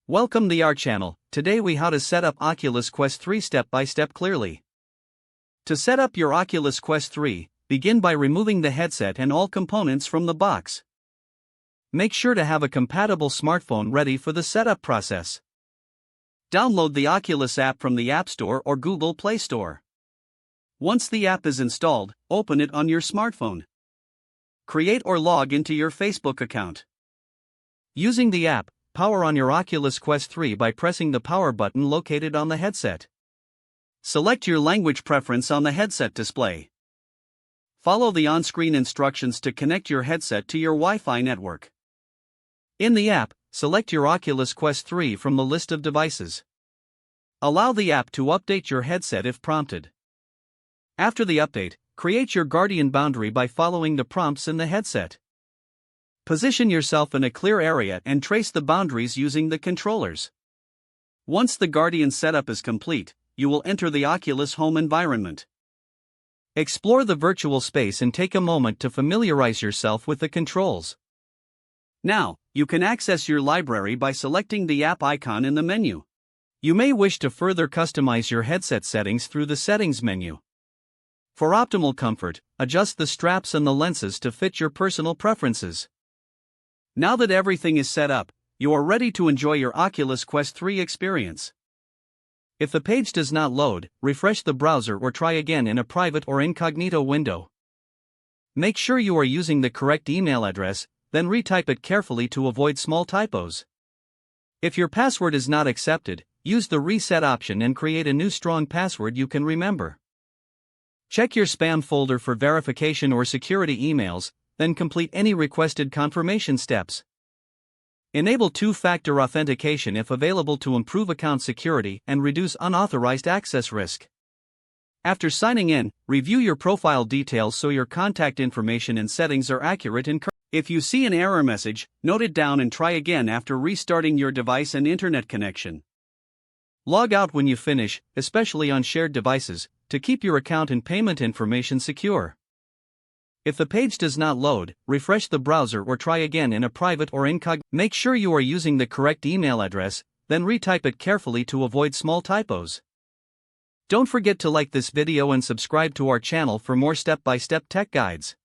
Welcome to our channel. Today we how to set up Oculus Quest 3 step by step clearly. To set up your Oculus Quest 3, begin by removing the headset and all components from the box. Make sure to have a compatible smartphone ready for the setup process. Download the Oculus app from the App Store or Google Play Store. Once the app is installed, open it on your smartphone. Create or log into your Facebook account. Using the app, power on your Oculus Quest 3 by pressing the power button located on the headset. Select your language preference on the headset display. Follow the on-screen instructions to connect your headset to your Wi-Fi network. In the app, select your Oculus Quest 3 from the list of devices. Allow the app to update your headset if prompted. After the update, create your Guardian boundary by following the prompts in the headset. Position yourself in a clear area and trace the boundaries using the controllers. Once the Guardian setup is complete, you will enter the Oculus home environment. Explore the virtual space and take a moment to familiarize yourself with the controls. Now, you can access your library by selecting the app icon in the menu. You may wish to further customize your headset settings through the Settings menu. For optimal comfort, adjust the straps and the lenses to fit your personal preferences. Now that everything is set up, you are ready to enjoy your Oculus Quest 3 experience. If the page does not load, refresh the browser or try again in a private or incognito window. Make sure you are using the correct email address, then retype it carefully to avoid small typos. If your password is not accepted, use the reset option and create a new strong password you can remember. Check your spam folder for verification or security emails, then complete any requested confirmation steps. Enable two-factor authentication if available to improve account security and reduce unauthorized access risk. After signing in, review your profile details so your contact information and settings are accurate and correct. If you see an error message, note it down and try again after restarting your device and internet connection. Log out when you finish, especially on shared devices, to keep your account and payment information secure. If the page does not load, refresh the browser or try again in a private or incognito. Make sure you are using the correct email address, then retype it carefully to avoid small typos. Don't forget to like this video and subscribe to our channel for more step-by-step tech guides.